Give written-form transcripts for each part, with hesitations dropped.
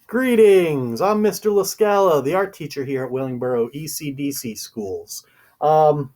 Greetings, I'm Mr. Lascala, the art teacher here at Willingboro ECDC Schools. Um,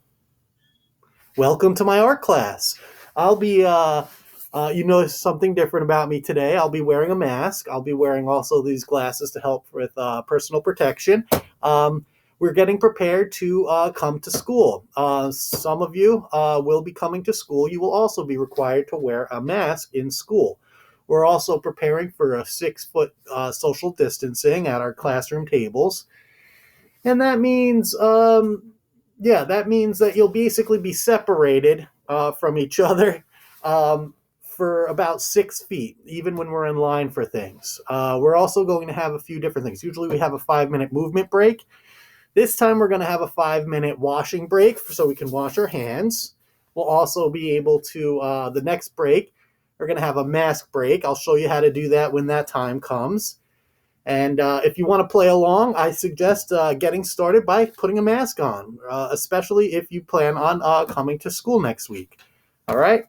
Welcome to my art class. I'll be, you notice something different about me today. I'll be wearing a mask. I'll be wearing also these glasses to help with personal protection. We're getting prepared to come to school. Some of you will be coming to school. You will also be required to wear a mask in school. We're also preparing for a 6-foot social distancing at our classroom tables. And that means, that means that you'll basically be separated from each other for about 6 feet, even when we're in line for things. We're also going to have a few different things. Usually we have a 5-minute movement break. This time we're going to have a 5-minute washing break so we can wash our hands. We'll also be able to, the next break, we're going to have a mask break. I'll show you how to do that when that time comes. And if you want to play along, I suggest getting started by putting a mask on, especially if you plan on coming to school next week. All right?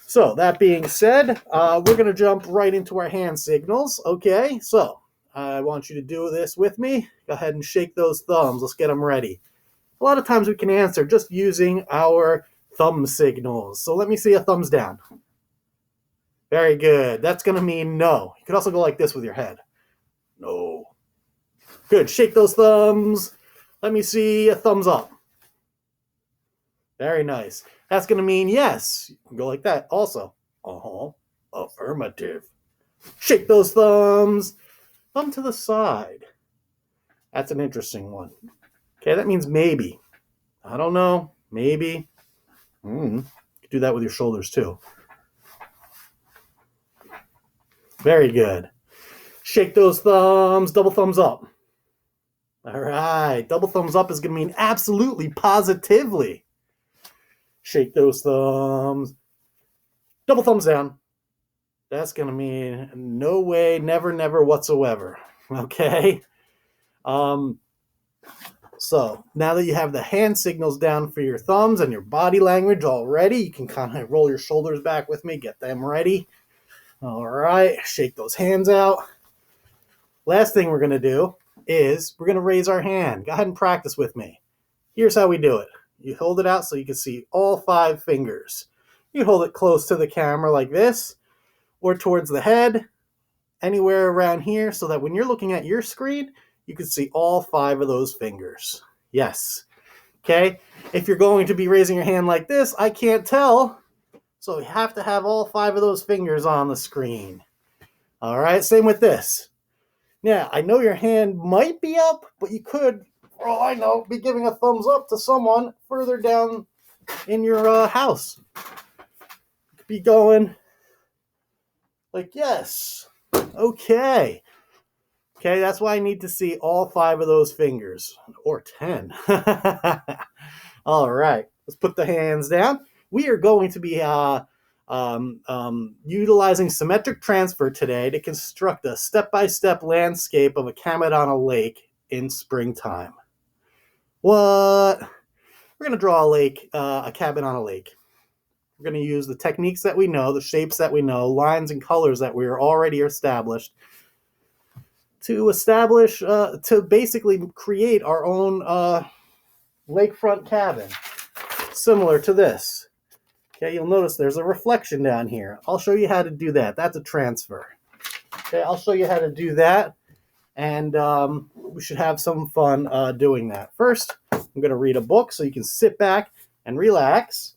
So that being said, we're going to jump right into our hand signals. Okay, so I want you to do this with me. Go ahead and shake those thumbs. Let's get them ready. A lot of times we can answer just using our thumb signals. So let me see a thumbs down. Very good. That's going to mean no. You could also go like this with your head. No. Good. Shake those thumbs. Let me see a thumbs up. Very nice. That's going to mean yes. You can go like that also. Affirmative. Shake those thumbs. Thumb to the side. That's an interesting one. Okay, that means maybe. I don't know. Maybe. You could do that with your shoulders too. Very good. Shake those thumbs. Double thumbs up. All right. Double thumbs up is going to mean absolutely, positively. Shake those thumbs. Double thumbs down. That's going to mean no way, never, never whatsoever. Okay? So now that you have the hand signals down for your thumbs and your body language already, you can kind of roll your shoulders back with me, get them ready. All right. Shake those hands out. Last thing we're going to do is we're going to raise our hand. Go ahead and practice with me. Here's how we do it. You hold it out so you can see all 5 fingers. You hold it close to the camera like this, or towards the head, anywhere around here, so that when you're looking at your screen, you can see all 5 of those fingers. Yes. Okay? If you're going to be raising your hand like this, I can't tell, so you have to have all 5 of those fingers on the screen. All right? Same with this. Now, I know your hand might be up, but you could, for all I know, be giving a thumbs up to someone further down in your house. You could be going like, yes. Okay. Okay, that's why I need to see all 5 of those fingers. Or 10. All right. Let's put the hands down. We are going to be utilizing symmetric transfer today to construct a step-by-step landscape of a cabin on a lake in springtime. What? We're going to draw a cabin on a lake. We're going to use the techniques that we know, the shapes that we know, lines and colors that we are already established to basically create our own lakefront cabin, similar to this. Okay, you'll notice there's a reflection down here. I'll show you how to do that. That's a transfer. Okay, I'll show you how to do that, and we should have some fun doing that. First, I'm going to read a book so you can sit back and relax.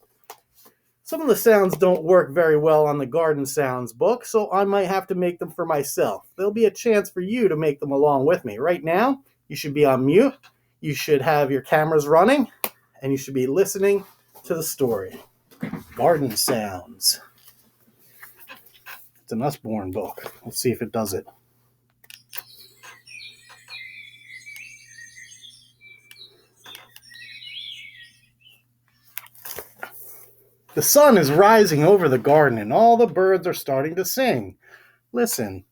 Some of the sounds don't work very well on the Garden Sounds book, so I might have to make them for myself. There'll be a chance for you to make them along with me. Right now, you should be on mute, you should have your cameras running, and you should be listening to the story. Garden Sounds. It's an Usborne book. Let's see if it does it. The sun is rising over the garden and all the birds are starting to sing. Listen.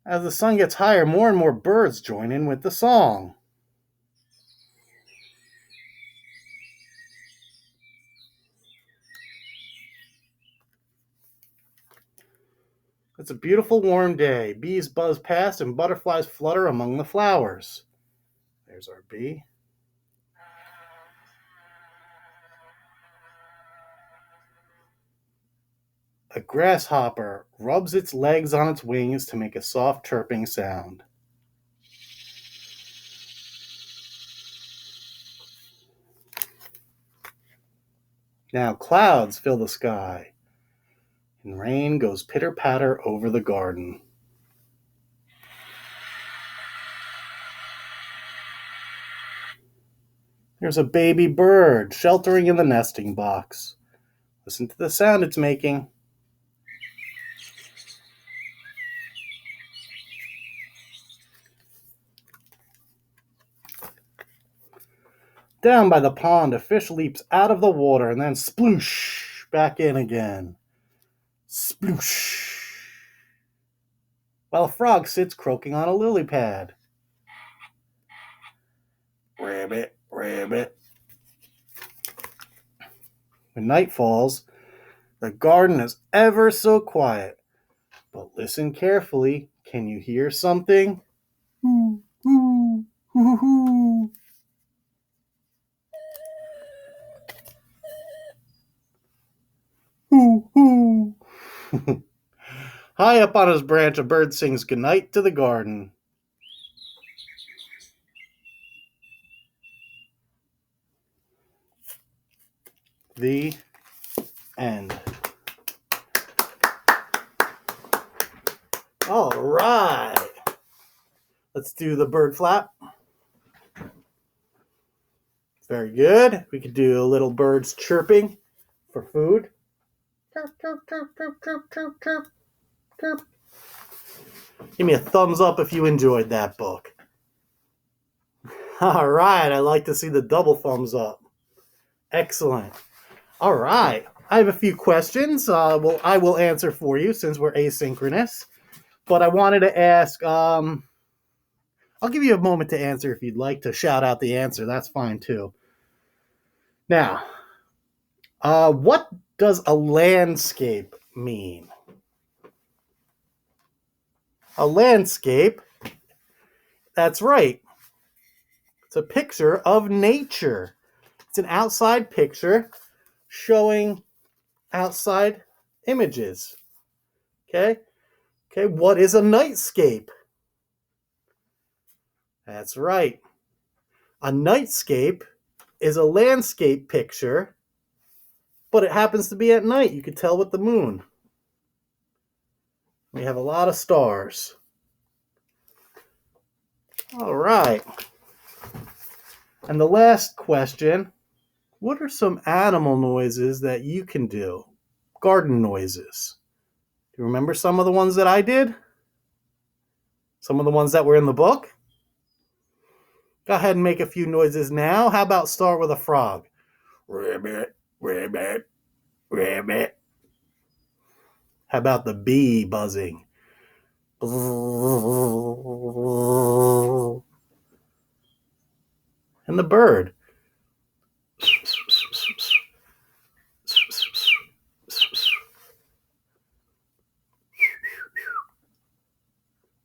As the sun gets higher, more and more birds join in with the song. It's a beautiful warm day. Bees buzz past and butterflies flutter among the flowers. There's our bee. A grasshopper rubs its legs on its wings to make a soft chirping sound. Now clouds fill the sky, and rain goes pitter-patter over the garden. There's a baby bird sheltering in the nesting box. Listen to the sound it's making. Down by the pond, a fish leaps out of the water and then sploosh back in again. Sploosh. While a frog sits croaking on a lily pad. Rabbit, rabbit. When night falls, the garden is ever so quiet. But listen carefully. Can you hear something? Hoo, hoo, hoo, hoo. Hoo, hoo. High up on his branch, a bird sings goodnight to the garden. The end. All right. Let's do the bird flap. Very good. We could do a little birds chirping for food. Chirp, chirp, chirp, chirp, chirp, chirp, chirp, chirp. Give me a thumbs up if you enjoyed that book. All right. I like to see the double thumbs up. Excellent. All right. I have a few questions. I will answer for you since we're asynchronous. But I wanted to ask, I'll give you a moment to answer if you'd like to shout out the answer. That's fine too. Now, what does a landscape mean? A landscape, that's right. It's a picture of nature. It's an outside picture showing outside images. Okay, what is a nightscape? That's right. A nightscape is a landscape picture, but it happens to be at night. You can tell with the moon. We have a lot of stars. All right. And the last question, what are some animal noises that you can do? Garden noises. Do you remember some of the ones that I did? Some of the ones that were in the book? Go ahead and make a few noises now. How about start with a frog? Rabbit, rabbit, rabbit. How about the bee buzzing? And the bird.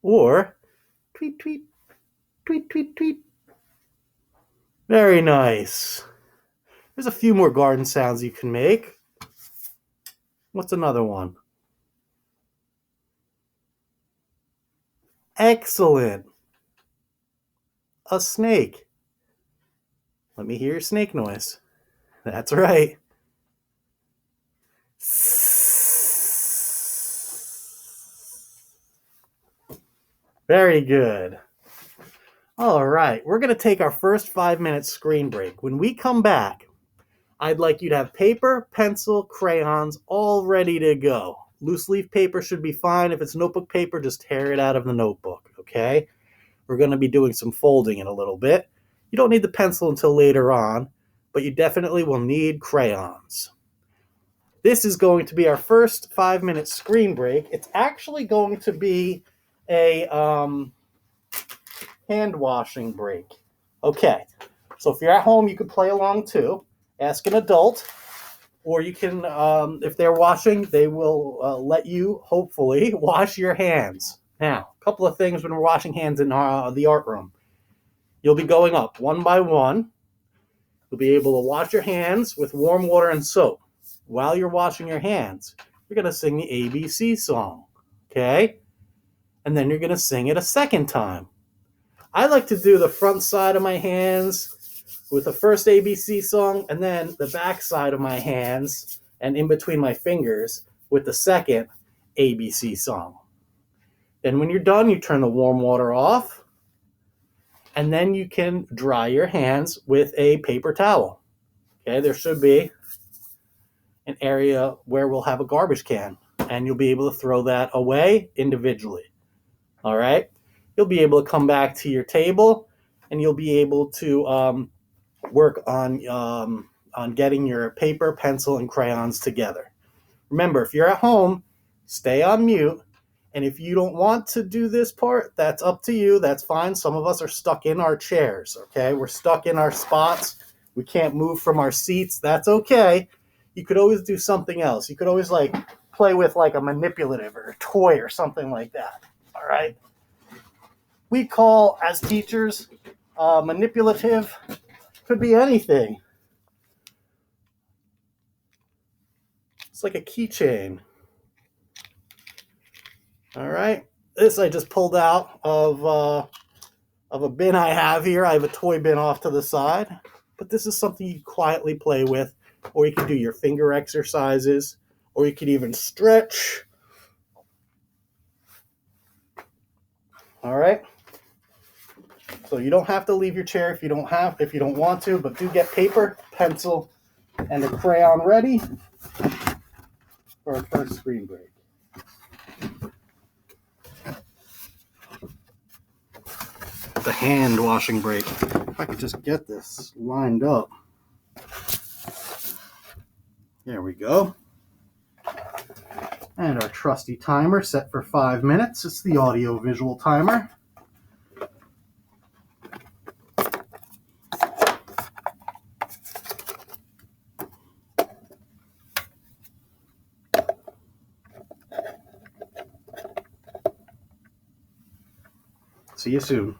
Or tweet, tweet, tweet, tweet, tweet. Very nice. There's a few more garden sounds you can make. What's another one? Excellent. A snake. Let me hear your snake noise. That's right. Very good. All right, we're going to take our first 5-minute screen break. When we come back, I'd like you to have paper, pencil, crayons all ready to go. Loose leaf paper should be fine. If it's notebook paper, just tear it out of the notebook, okay? We're going to be doing some folding in a little bit. You don't need the pencil until later on, but you definitely will need crayons. This is going to be our first 5-minute screen break. It's actually going to be a hand washing break. Okay, so if you're at home, you can play along too. Ask an adult. or you can, if they're washing, they will let you, hopefully, wash your hands. Now, a couple of things when we're washing hands in the art room. You'll be going up one by one. You'll be able to wash your hands with warm water and soap. While you're washing your hands, you're going to sing the ABC song, okay? And then you're going to sing it a second time. I like to do the front side of my hands with the first ABC song, and then the back side of my hands and in between my fingers with the second ABC song. Then when you're done, you turn the warm water off, and then you can dry your hands with a paper towel. Okay, there should be an area where we'll have a garbage can, and you'll be able to throw that away individually. All right, you'll be able to come back to your table, and you'll be able to work on getting your paper, pencil, and crayons together. Remember, if you're at home, stay on mute. And if you don't want to do this part, that's up to you. That's fine. Some of us are stuck in our chairs, okay? We're stuck in our spots. We can't move from our seats. That's okay. You could always do something else. You could always play with a manipulative or a toy or something like that, all right? We call, as teachers, manipulative, could be anything. It's like a keychain. All right. This I just pulled out of a bin I have here. I have a toy bin off to the side. But this is something you quietly play with. Or you can do your finger exercises. Or you could even stretch. All right. So you don't have to leave your chair if you don't want to. But do get paper, pencil, and a crayon ready for our first screen break. The hand washing break. If I could just get this lined up. There we go. And our trusty timer set for 5 minutes. It's the audio-visual timer. See you soon.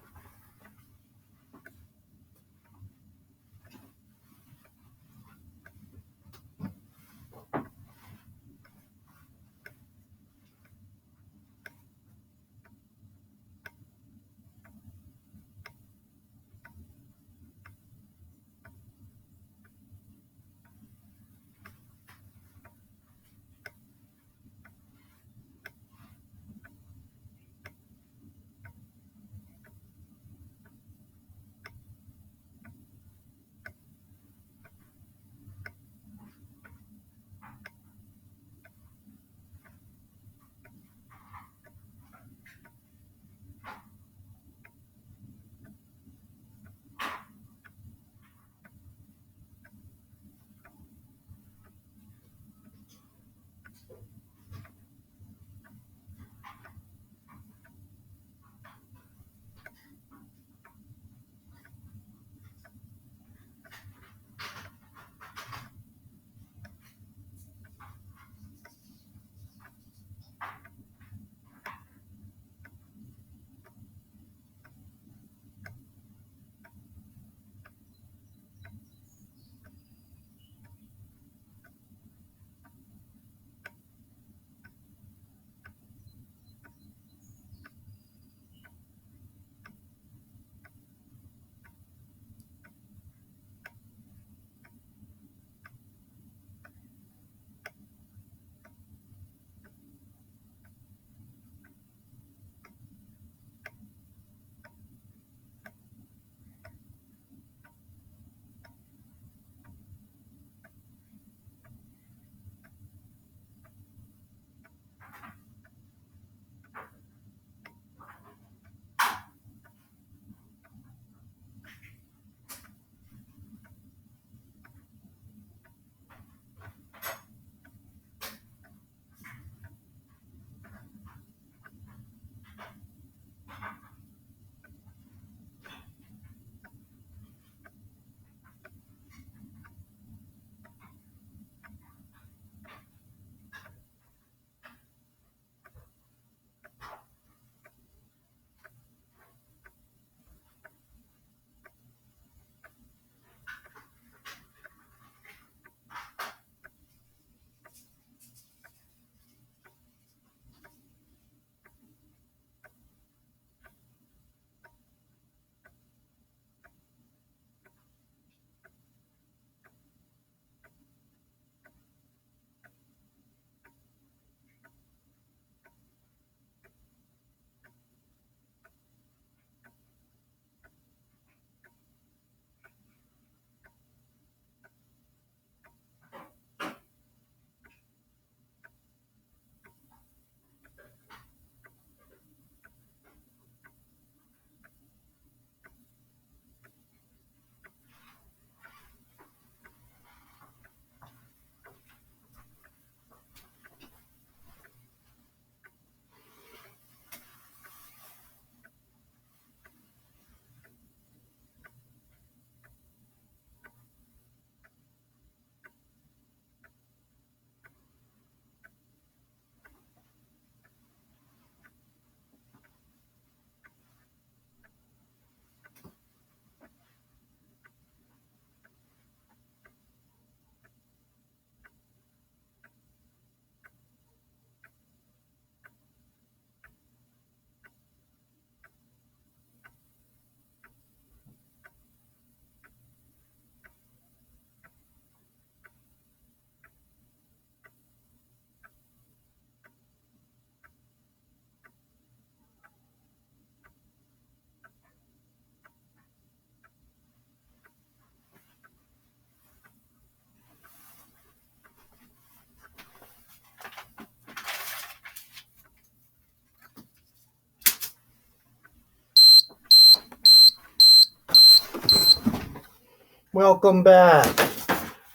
Welcome back.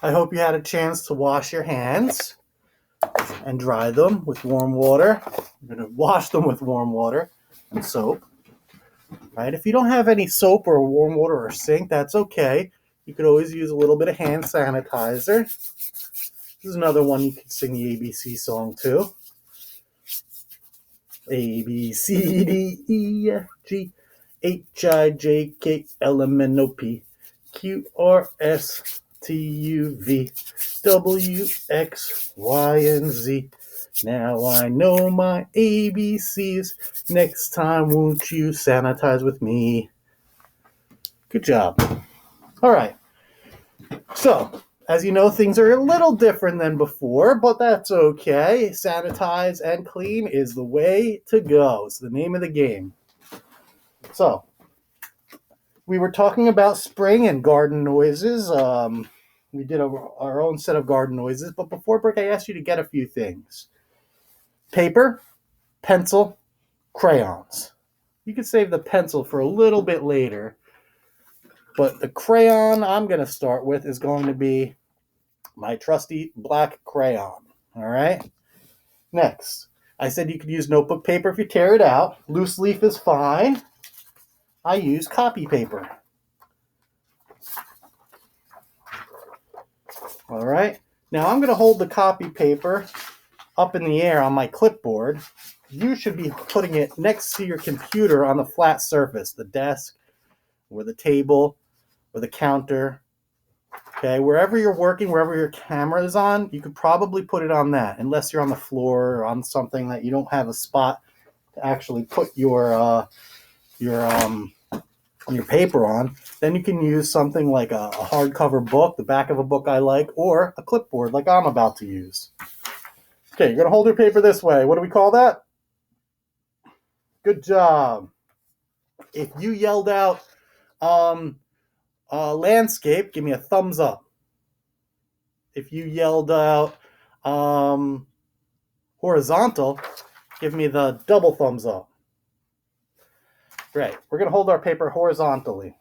I hope you had a chance to wash your hands and dry them with warm water. You're going to wash them with warm water and soap. Right? If you don't have any soap or warm water or sink, that's okay. You could always use a little bit of hand sanitizer. This is another one you could sing the ABC song to. A, B, C, D, E, F, G, H, I, J, K, L, M, N, O, P, Q, R, S, T, U, V, W, X, Y, and Z. Now I know my ABCs. Next time, won't you sanitize with me? Good job. All right. So, as you know, things are a little different than before, but that's okay. Sanitize and clean is the way to go. It's the name of the game. So, we were talking about spring and garden noises. We did our own set of garden noises, but before break, I asked you to get a few things. Paper, pencil, crayons. You can save the pencil for a little bit later, but the crayon I'm going to start with is going to be my trusty black crayon. All right? Next, I said you could use notebook paper if you tear it out. Loose leaf is fine. I use copy paper. All right? Now I'm going to hold the copy paper up in the air on my clipboard. You should be putting it next to your computer on the flat surface, the desk or the table or the counter. Okay, wherever you're working, wherever your camera is on, you could probably put it on that, unless you're on the floor or on something that you don't have a spot to actually put your paper on. Then you can use something like a hardcover book, the back of a book I like, or a clipboard like I'm about to use. Okay, you're going to hold your paper this way. What do we call that? Good job. If you yelled out landscape, give me a thumbs up. If you yelled out horizontal, give me the double thumbs up. Great. We're going to hold our paper horizontally.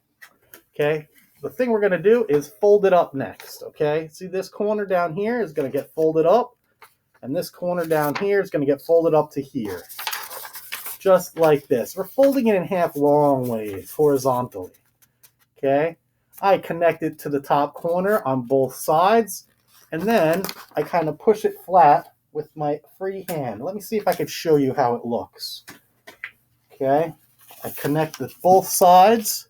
Okay? The thing we're going to do is fold it up next. Okay? See, this corner down here is going to get folded up, and this corner down here is going to get folded up to here. Just like this. We're folding it in half long ways, horizontally. Okay? I connect it to the top corner on both sides, and then I kind of push it flat with my free hand. Let me see if I can show you how it looks. Okay? I connect both sides,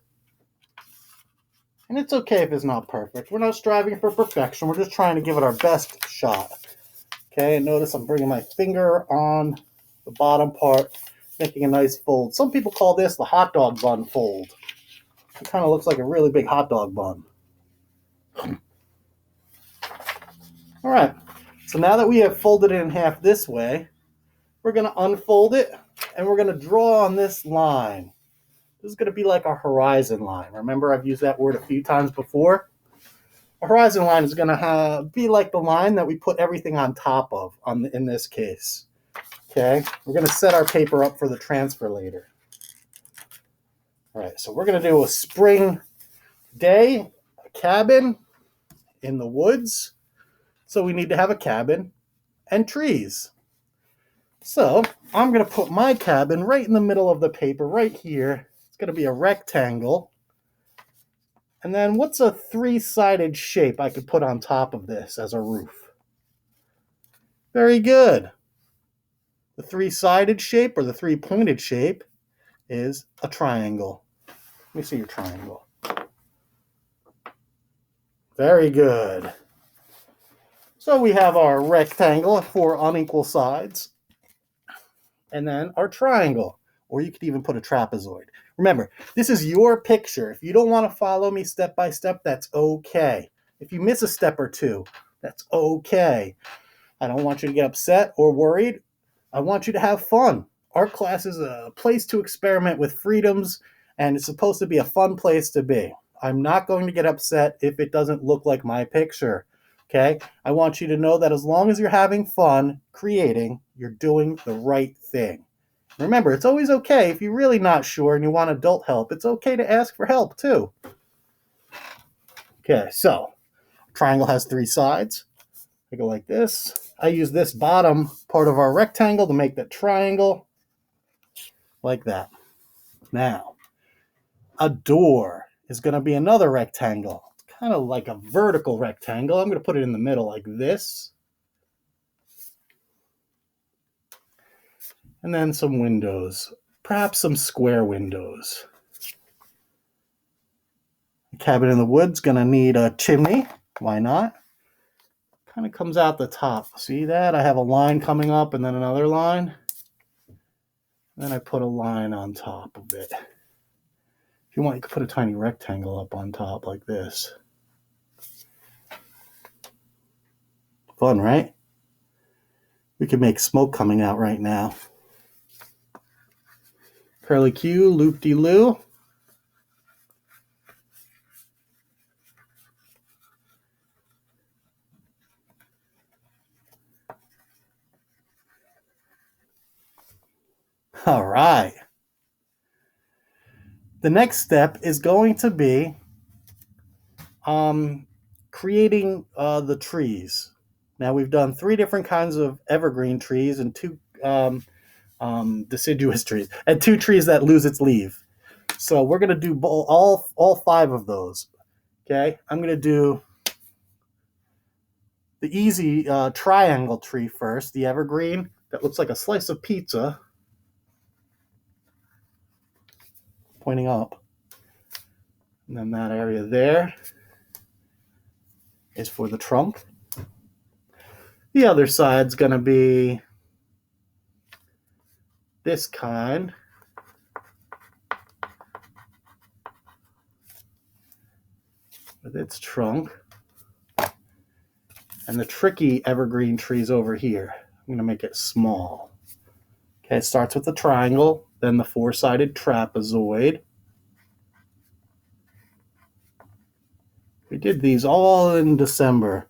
and it's okay if it's not perfect. We're not striving for perfection. We're just trying to give it our best shot. Okay? And notice I'm bringing my finger on the bottom part, making a nice fold. Some people call this the hot dog bun fold. It kind of looks like a really big hot dog bun. All right, so now that we have folded it in half this way, we're going to unfold it, and we're going to draw on this line. This is going to be like a horizon line. Remember, I've used that word a few times before. A horizon line is going to be like the line that we put everything on top of in this case. Okay, we're going to set our paper up for the transfer later. All right, so we're going to do a spring day, a cabin in the woods. So we need to have a cabin and trees. So I'm going to put my cabin right in the middle of the paper, right here. It's going to be a rectangle. And then what's a three-sided shape I could put on top of this as a roof? Very good. The three-sided shape or the three-pointed shape is a triangle. Let me see your triangle. Very good. So we have our rectangle of 4 unequal sides, and then our triangle, or you could even put a trapezoid. Remember, this is your picture. If you don't want to follow me step by step, that's okay. If you miss a step or two, that's okay. I don't want you to get upset or worried. I want you to have fun. Art class is a place to experiment with freedoms, and it's supposed to be a fun place to be. I'm not going to get upset if it doesn't look like my picture. Okay? I want you to know that as long as you're having fun creating, you're doing the right thing. Remember, it's always okay if you're really not sure and you want adult help. It's okay to ask for help too. Okay, so triangle has 3 sides. I go like this. I use this bottom part of our rectangle to make that triangle, like that. Now, a door is going to be another rectangle, kind of like a vertical rectangle. I'm going to put it in the middle like this. And then some windows, perhaps some square windows. The cabin in the woods going to need a chimney. Why not? Kind of comes out the top. See that? I have a line coming up and then another line. Then I put a line on top of it. If you want, you could put a tiny rectangle up on top like this. Fun, right? We could make smoke coming out right now. Curly-Q, loop-de-loo. All right. The next step is going to be creating the trees. Now we've done 3 different kinds of evergreen trees and 2 deciduous trees and 2 trees that lose its leaf. So we're going to do all 5 of those. Okay, I'm going to do the easy triangle tree first, the evergreen that looks like a slice of pizza pointing up. And then that area there is for the trunk. The other side's going to be this kind. With its trunk. And the tricky evergreen tree's over here. I'm going to make it small. Okay, it starts with the triangle, then the 4-sided trapezoid. We did these all in December.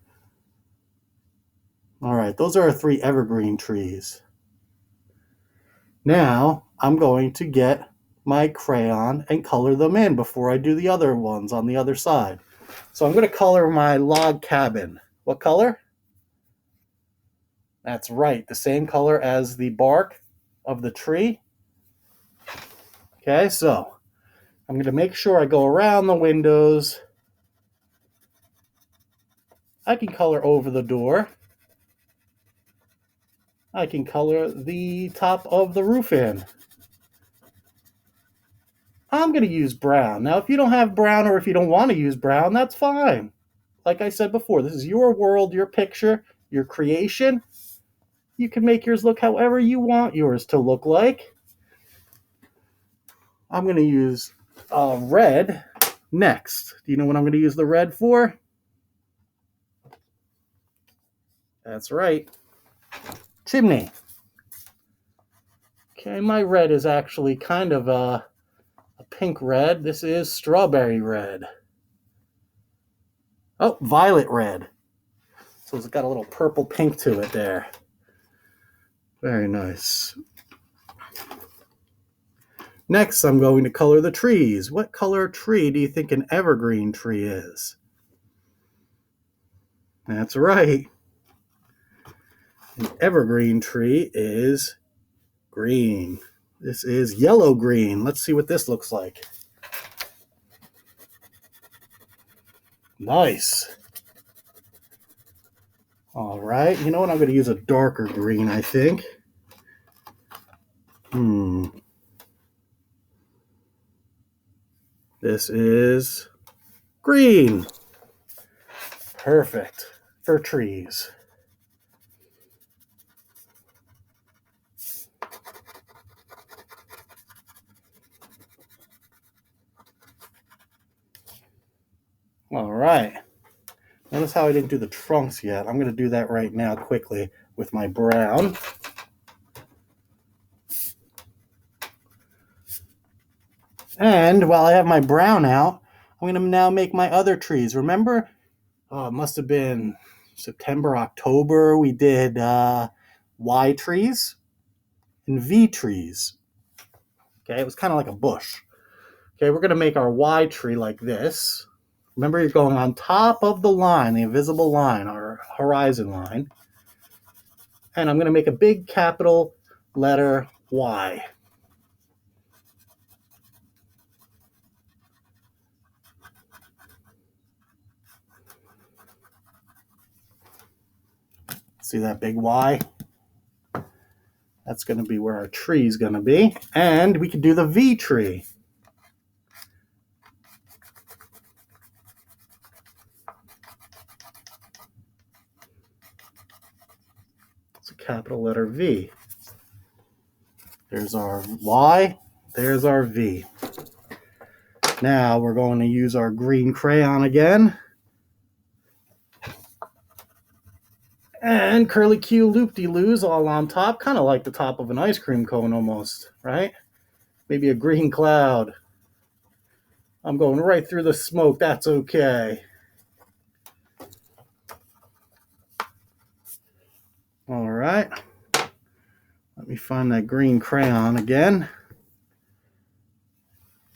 All right, those are our 3 evergreen trees. Now, I'm going to get my crayon and color them in before I do the other ones on the other side. So I'm going to color my log cabin. What color? That's right, the same color as the bark of the tree. Okay, so I'm going to make sure I go around the windows. I can color over the door. I can color the top of the roof in. I'm going to use brown. Now, if you don't have brown or if you don't want to use brown, that's fine. Like I said before, this is your world, your picture, your creation. You can make yours look however you want yours to look like. I'm going to use red next. Do you know what I'm going to use the red for? That's right. Chimney. Okay, my red is actually kind of a pink red. This is strawberry red. Oh, violet red. So it's got a little purple pink to it there. Very nice. Next, I'm going to color the trees. What color tree do you think an evergreen tree is? That's right. An evergreen tree is green. This is yellow green. Let's see what this looks like. Nice. All right. You know what? I'm going to use a darker green, I think. This is green. Perfect for trees. All right. Notice how I didn't do the trunks yet. I'm going to do that right now quickly with my brown. And while I have my brown out, I'm going to now make my other trees. Remember, it must have been September, October, we did Y trees and V trees. Okay, it was kind of like a bush. Okay, we're going to make our Y tree like this. Remember, you're going on top of the line, the invisible line, or horizon line. And I'm going to make a big capital letter Y. See that big Y? That's going to be where our tree is going to be. And we could do the V tree. It's a capital letter V. There's our Y. There's our V. Now we're going to use our green crayon again. And curly Q loop-de-loos all on top, kind of like the top of an ice cream cone almost, right? Maybe a green cloud. I'm going right through the smoke, that's okay. All right. Let me find that green crayon again.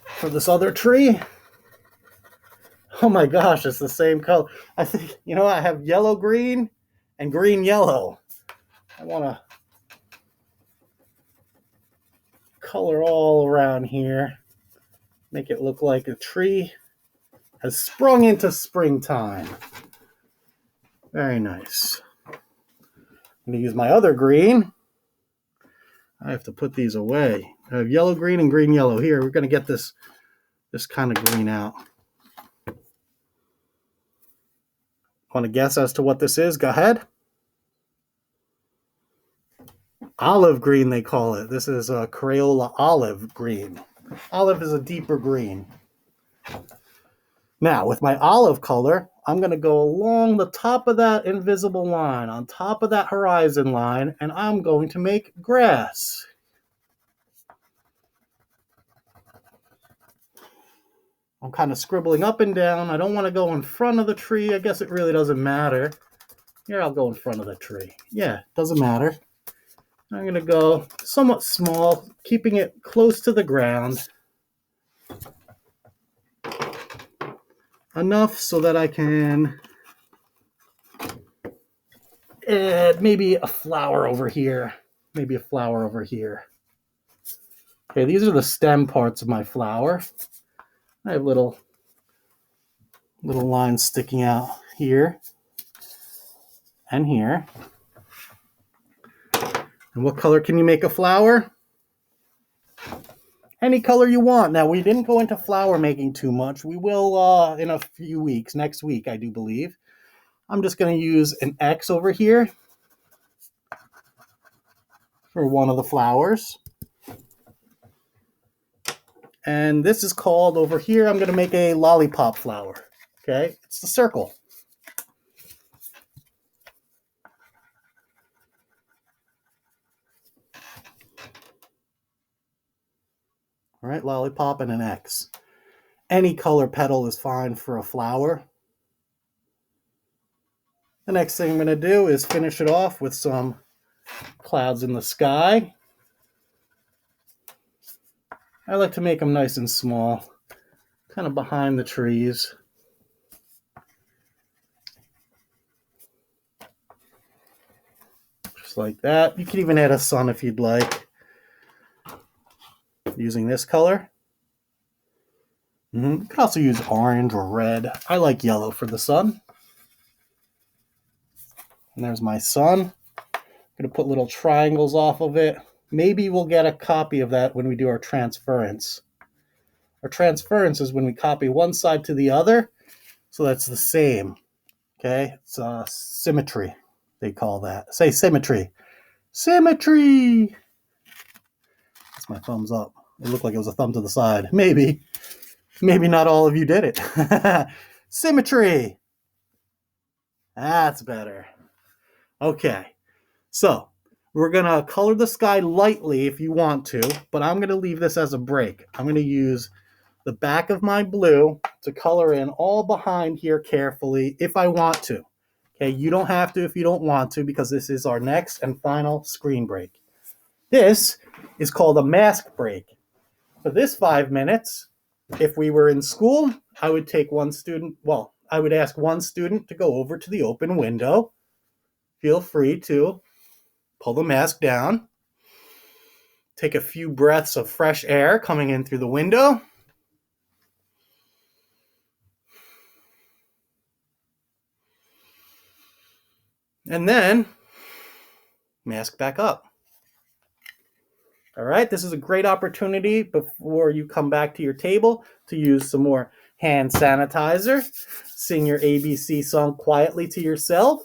For this other tree. Oh my gosh, it's the same color. I think, I have yellow-green and green-yellow. I want to color all around here. Make it look like a tree has sprung into springtime. Very nice. I'm going to use my other green. I have to put these away. I have yellow-green and green-yellow here. We're going to get this kind of green out. Want to guess as to what this is? Go ahead. Olive green, they call it. This is a Crayola olive green. Olive is a deeper green. Now, with my olive color, I'm going to go along the top of that invisible line, on top of that horizon line, and I'm going to make grass. I'm kind of scribbling up and down. I don't want to go in front of the tree. I guess it really doesn't matter. Here, I'll go in front of the tree. Yeah, doesn't matter. I'm going to go somewhat small, keeping it close to the ground. Enough so that I can add maybe a flower over here. Maybe a flower over here. Okay, these are the stem parts of my flower. I have little lines sticking out here and here. And what color can you make a flower? Any color you want. Now, we didn't go into flower making too much. We will in a few weeks, next week, I do believe. I'm just going to use an X over here for one of the flowers. And this is called, over here, I'm going to make a lollipop flower. Okay, it's the circle. All right, lollipop and an X. Any color petal is fine for a flower. The next thing I'm going to do is finish it off with some clouds in the sky. I like to make them nice and small, kind of behind the trees. Just like that. You can even add a sun if you'd like. Using this color. You can also use orange or red. I like yellow for the sun. And there's my sun. I'm going to put little triangles off of it. Maybe we'll get a copy of that when we do our transference. Our transference is when we copy one side to the other, so that's the same. Okay, it's symmetry, they call that. Say symmetry. Symmetry! That's my thumbs up. It looked like it was a thumb to the side. Maybe. Maybe not all of you did it. Symmetry! That's better. Okay, so we're going to color the sky lightly if you want to, but I'm going to leave this as a break. I'm going to use the back of my blue to color in all behind here carefully if I want to. Okay, you don't have to if you don't want to, because this is our next and final screen break. This is called a mask break. For this 5 minutes, If we were in school, I would take one student, well, I would ask one student to go over to the open window. Feel free to pull the mask down. Take a few breaths of fresh air coming in through the window. And then mask back up. All right, this is a great opportunity before you come back to your table to use some more hand sanitizer. Sing your ABC song quietly to yourself.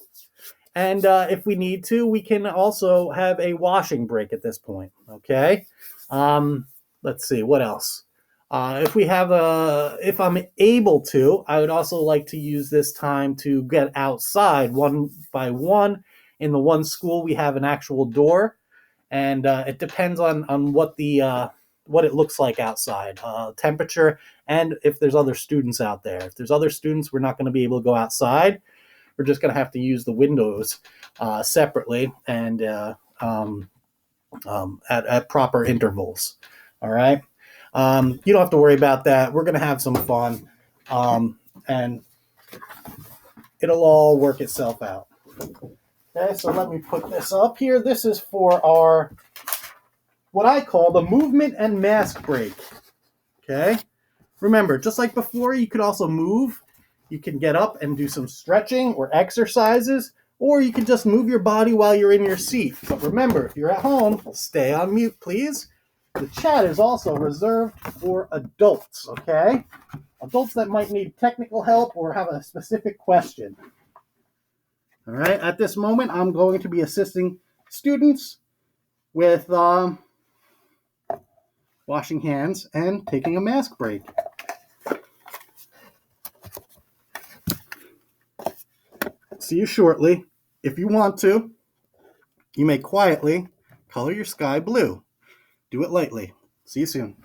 And if we need to, we can also have a washing break at this point. Okay. Let's see what else. If I'm able to, I would also like to use this time to get outside one by one. In the one school, we have an actual door, and it depends on what it looks like outside, temperature, and if there's other students out there. If there's other students, we're not going to be able to go outside. We're just going to have to use the windows separately and at proper intervals. All right. You don't have to worry about that. We're going to have some fun, and it'll all work itself out. Okay, so let me put this up here. This is for our, what I call the movement and mask break. Okay. Remember, just like before, you could also move. You can get up and do some stretching or exercises, or you can just move your body while you're in your seat. But remember, if you're at home, stay on mute, please. The chat is also reserved for adults, okay? Adults that might need technical help or have a specific question. All right, at this moment, I'm going to be assisting students with washing hands and taking a mask break. See you shortly. If you want to, you may quietly color your sky blue. Do it lightly. See you soon.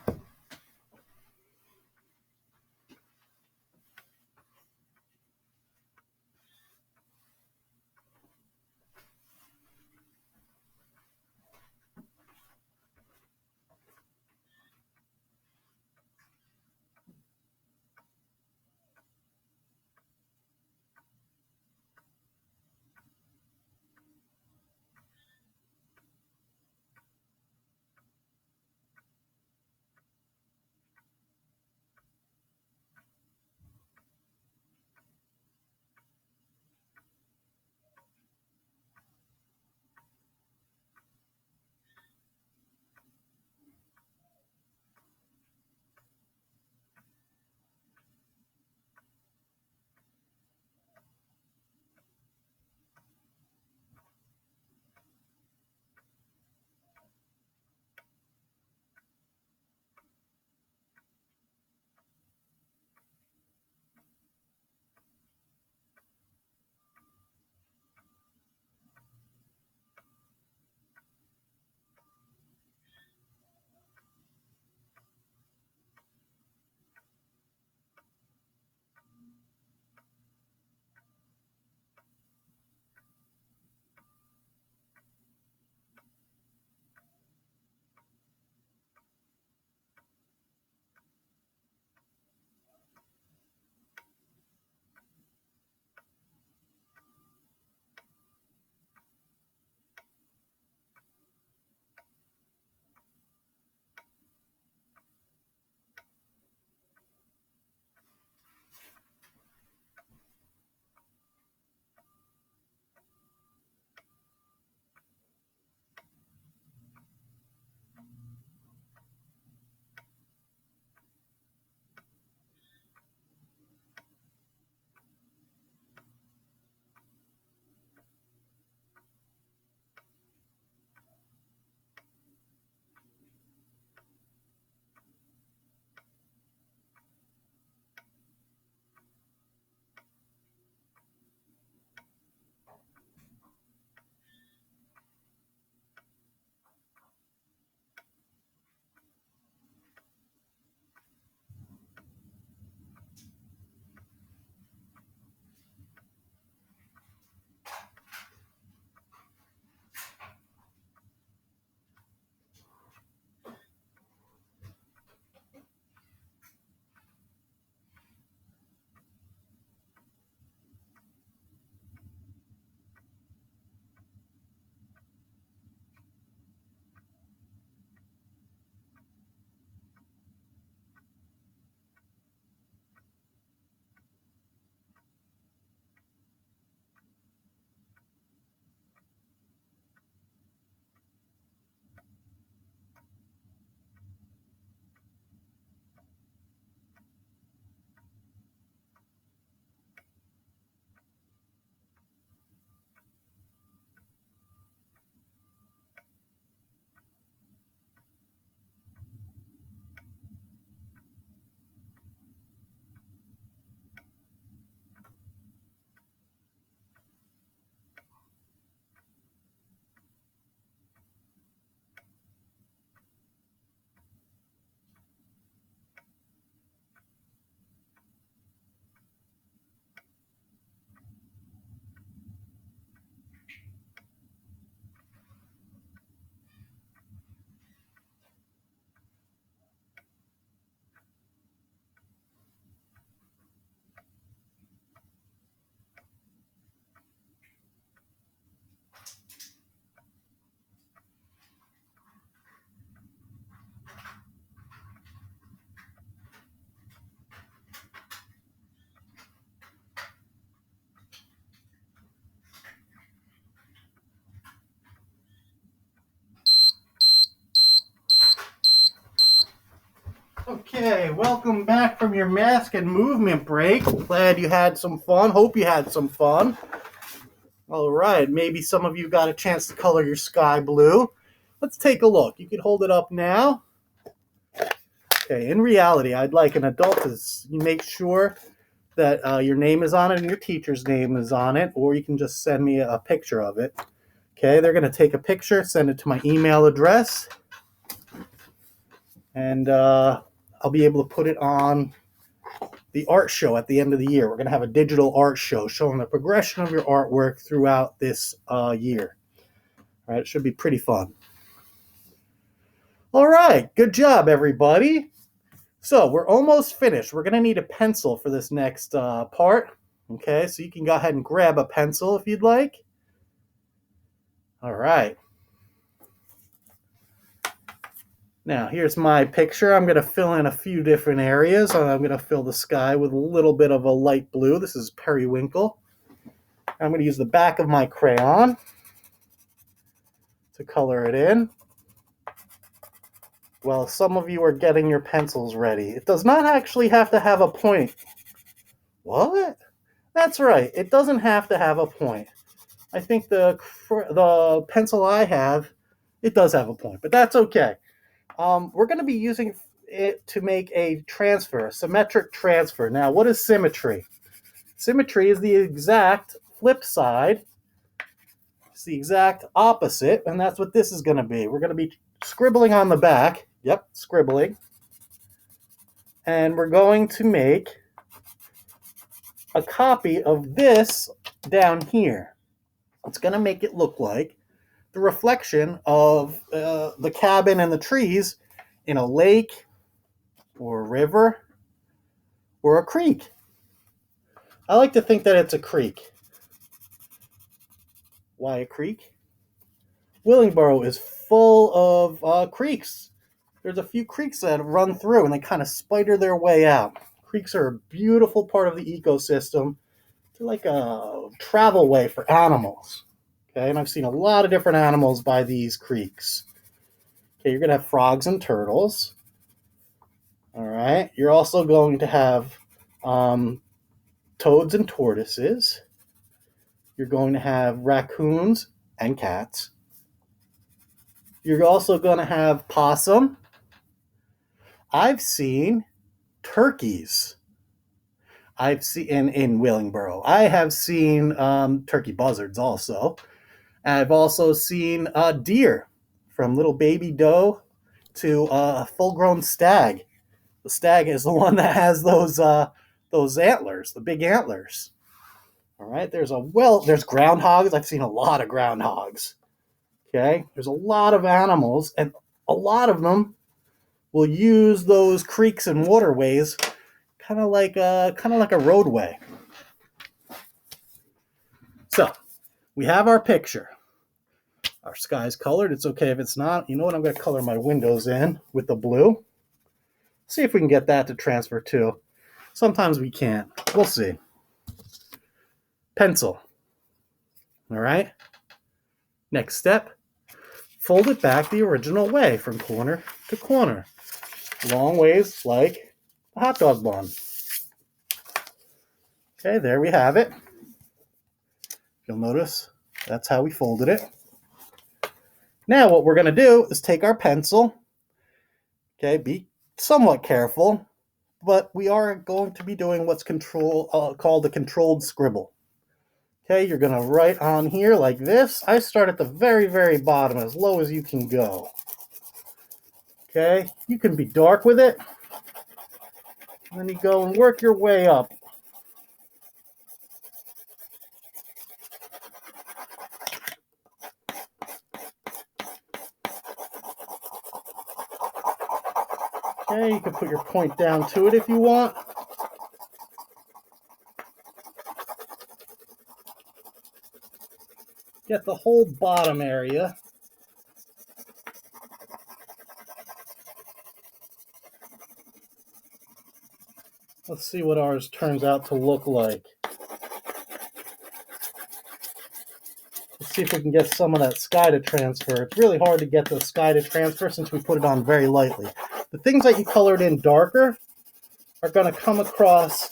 Okay, welcome back from your mask and movement break. Glad you had some fun. Hope you had some fun. All right, maybe some of you got a chance to color your sky blue. Let's take a look. You can hold it up now. Okay, in reality, I'd like an adult to make sure that your name is on it and your teacher's name is on it, or you can just send me a picture of it. Okay, they're going to take a picture, send it to my email address, and I'll be able to put it on the art show at the end of the year. We're going to have a digital art show showing the progression of your artwork throughout this year. All right, it should be pretty fun. All right, good job, everybody. So we're almost finished. We're going to need a pencil for this next part. Okay, so you can go ahead and grab a pencil if you'd like. All right. Now, here's my picture. I'm going to fill in a few different areas. I'm going to fill the sky with a little bit of a light blue. This is periwinkle. I'm going to use the back of my crayon to color it in. Well, some of you are getting your pencils ready. It does not actually have to have a point. What? That's right. It doesn't have to have a point. I think the pencil I have, it does have a point, but that's okay. We're going to be using it to make a transfer, a symmetric transfer. Now, what is symmetry? Symmetry is the exact flip side. It's the exact opposite, and that's what this is going to be. We're going to be scribbling on the back. Yep, scribbling. And we're going to make a copy of this down here. It's going to make it look like the reflection of the cabin and the trees in a lake or a river or a creek. I like to think that it's a creek. Why a creek? Willingboro is full of creeks. There's a few creeks that run through and they kind of spider their way out. Creeks are a beautiful part of the ecosystem. They're like a travel way for animals. Okay, and I've seen a lot of different animals by these creeks. Okay, you're going to have frogs and turtles. All right, you're also going to have toads and tortoises. You're going to have raccoons and cats. You're also going to have possum. I've seen turkeys. I've seen in Willingboro. I have seen turkey buzzards also. I've also seen deer, from little baby doe to a full-grown stag. The stag is the one that has those antlers, the big antlers. All right, there's groundhogs. I've seen a lot of groundhogs. Okay, there's a lot of animals, and a lot of them will use those creeks and waterways kind of like a roadway. So we have our picture. Our sky's colored. It's okay if it's not. You know what? I'm going to color my windows in with the blue. See if we can get that to transfer too. Sometimes we can't. We'll see. Pencil. All right. Next step. Fold it back the original way from corner to corner. Long ways like a hot dog bun. Okay, there we have it. You'll notice that's how we folded it. Now what we're going to do is take our pencil. Okay, be somewhat careful, but we are going to be doing what's called the controlled scribble. Okay, you're going to write on here like this. I start at the very, very bottom, as low as you can go. Okay, you can be dark with it. And then you go and work your way up. Okay, you can put your point down to it if you want. Get the whole bottom area. Let's see what ours turns out to look like. see if we can get some of that sky to transfer. It's really hard to get the sky to transfer since we put it on very lightly. The things that you colored in darker are going to come across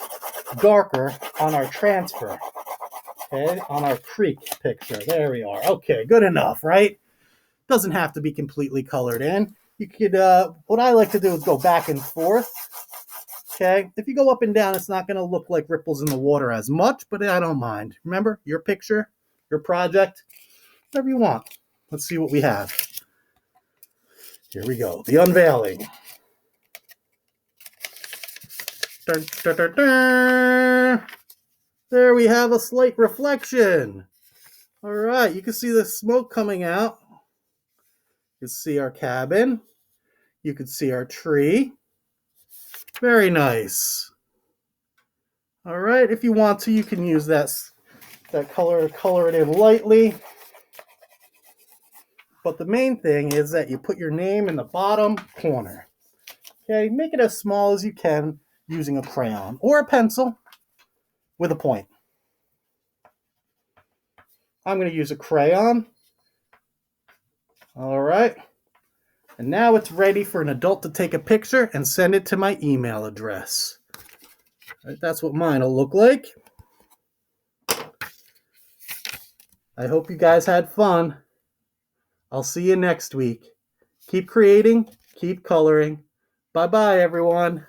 darker on our transfer. Okay, on our creek picture. There we are. Okay, good enough, right? Doesn't have to be completely colored in. You could, what I like to do is go back and forth. Okay, if you go up and down, it's not going to look like ripples in the water as much, but I don't mind. Remember, your picture, your project, whatever you want. Let's see what we have. Here we go, the unveiling. Dun, dun, dun, dun. There we have a slight reflection. All right, you can see the smoke coming out. You can see our cabin. You can see our tree. Very nice. All right, if you want to, you can use that color to color it in lightly. But the main thing is that you put your name in the bottom corner. Okay, make it as small as you can using a crayon or a pencil with a point. I'm going to use a crayon. All right. And now it's ready for an adult to take a picture and send it to my email address. Right, that's what mine will look like. I hope you guys had fun. I'll see you next week. Keep creating, keep coloring. Bye-bye, everyone.